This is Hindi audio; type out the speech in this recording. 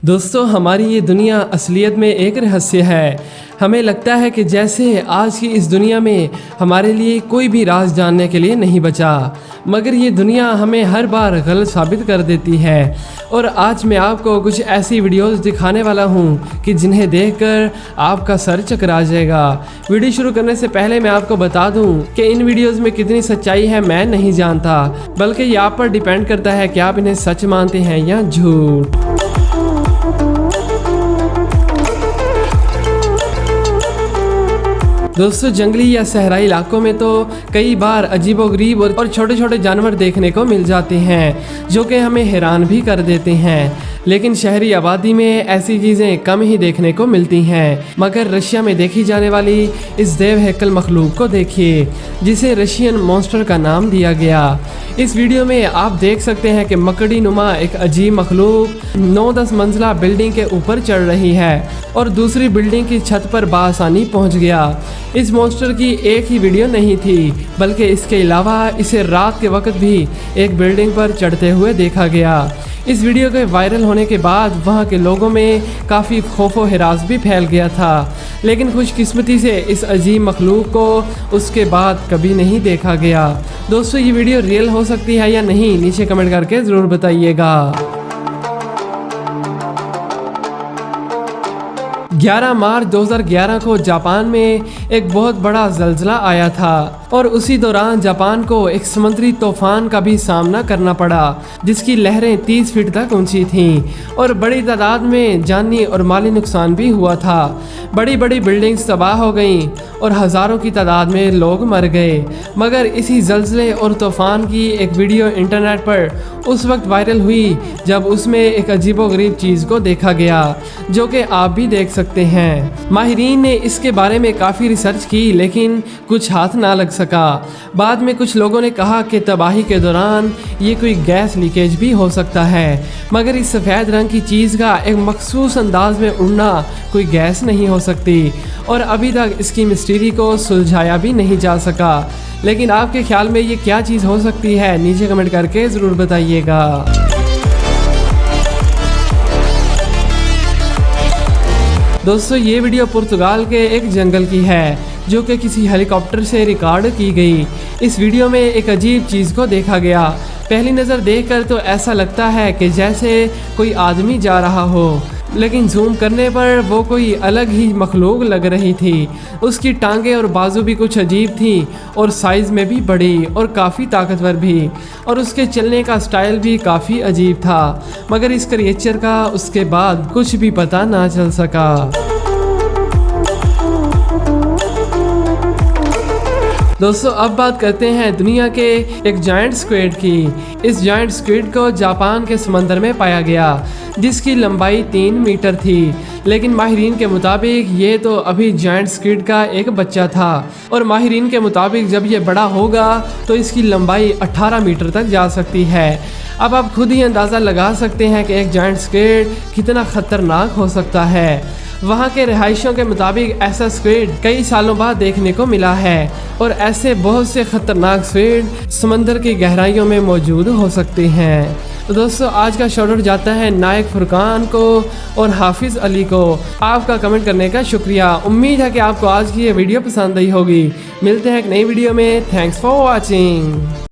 दोस्तों, हमारी ये दुनिया असलियत में एक रहस्य है। हमें लगता है कि जैसे आज की इस दुनिया में हमारे लिए कोई भी राज जानने के लिए नहीं बचा, मगर ये दुनिया हमें हर बार गलत साबित कर देती है। और आज मैं आपको कुछ ऐसी वीडियोस दिखाने वाला हूँ कि जिन्हें देखकर आपका सर चकरा जाएगा। वीडियो शुरू करने से पहले मैं आपको बता दूँ कि इन वीडियोज़ में कितनी सच्चाई है मैं नहीं जानता, बल्कि ये आप पर डिपेंड करता है कि आप इन्हें सच मानते हैं या झूठ। दोस्तों, जंगली या सहराई इलाकों में तो कई बार अजीबोगरीब और छोटे छोटे जानवर देखने को मिल जाते हैं जो कि हमें हैरान भी कर देते हैं। लेकिन शहरी आबादी में ऐसी चीज़ें कम ही देखने को मिलती हैं। मगर रशिया में देखी जाने वाली इस देव हैकल मखलूक को देखिए, जिसे रशियन मॉन्स्टर का नाम दिया गया। इस वीडियो में आप देख सकते हैं कि मकड़ी नुमा एक अजीब मखलूक 9-10 मंजिला बिल्डिंग के ऊपर चढ़ रही है और दूसरी बिल्डिंग की छत पर बआसानी पहुंच गया। इस मॉन्स्टर की एक ही वीडियो नहीं थी, बल्कि इसके अलावा इसे रात के वक्त भी एक बिल्डिंग पर चढ़ते हुए देखा गया। इस वीडियो के वायरल होने के बाद वहां के लोगों में काफ़ी खौफो हिरास भी फैल गया था, लेकिन खुशकिस्मती से इस अजीब मखलूक को उसके बाद कभी नहीं देखा गया। दोस्तों, ये वीडियो रियल हो सकती है या नहीं, नीचे कमेंट करके ज़रूर बताइएगा। 11 मार्च 2011 को जापान में एक बहुत बड़ा ज़लज़ला आया था और उसी दौरान जापान को एक समुद्री तूफान का भी सामना करना पड़ा, जिसकी लहरें 30 फीट तक ऊंची थीं और बड़ी तादाद में जानी और माली नुकसान भी हुआ था। बड़ी बड़ी बिल्डिंग्स तबाह हो गईं और हज़ारों की तादाद में लोग मर गए। मगर इसी ज़लज़ले और तूफ़ान की एक वीडियो इंटरनेट पर उस वक्त वायरल हुई जब उसमें एक अजीबोगरीब चीज़ को देखा गया, जो कि आप भी देख सकते हैं। माहिरीन ने इसके बारे में काफ़ी रिसर्च की, लेकिन कुछ हाथ ना लग सका। बाद में कुछ लोगों ने कहा कि तबाही के दौरान ये कोई गैस लीकेज भी हो सकता है, मगर इस सफ़ेद रंग की चीज़ का एक मखसूस अंदाज में उड़ना कोई गैस नहीं हो सकती और अभी तक इसकी मिस्ट्री को सुलझाया भी नहीं जा सका। लेकिन आपके ख्याल में ये क्या चीज़ हो सकती है, नीचे कमेंट करके ज़रूर बताइएगा। दोस्तों, ये वीडियो पुर्तगाल के एक जंगल की है जो कि किसी हेलीकॉप्टर से रिकॉर्ड की गई। इस वीडियो में एक अजीब चीज़ को देखा गया। पहली नज़र देखकर तो ऐसा लगता है कि जैसे कोई आदमी जा रहा हो, लेकिन जूम करने पर वो कोई अलग ही मखलूक लग रही थी। उसकी टांगें और बाजू भी कुछ अजीब थी और साइज़ में भी बड़ी और काफ़ी ताकतवर भी, और उसके चलने का स्टाइल भी काफ़ी अजीब था। मगर इस क्रिएचर का उसके बाद कुछ भी पता ना चल सका। दोस्तों, अब बात करते हैं दुनिया के एक जायंट स्क्विड की। इस जायंट स्क्विड को जापान के समंदर में पाया गया, जिसकी लंबाई 3 मीटर थी। लेकिन माहिरीन के मुताबिक ये तो अभी जायंट स्क्विड का एक बच्चा था, और माहिरीन के मुताबिक जब ये बड़ा होगा तो इसकी लंबाई 18 मीटर तक जा सकती है। अब आप खुद ही अंदाज़ा लगा सकते हैं कि एक जायंट स्क्विड कितना ख़तरनाक हो सकता है। वहाँ के रिहायशियों के मुताबिक ऐसा स्क्विड कई सालों बाद देखने को मिला है, और ऐसे बहुत से ख़तरनाक स्क्विड समंदर की गहराइयों में मौजूद हो सकते हैं। तो दोस्तों, आज का शॉट आउट जाता है नायक फुरकान को और हाफिज़ अली को। आपका कमेंट करने का शुक्रिया। उम्मीद है कि आपको आज की ये वीडियो पसंद आई होगी। मिलते हैं एक नई वीडियो में। Thanks for watching.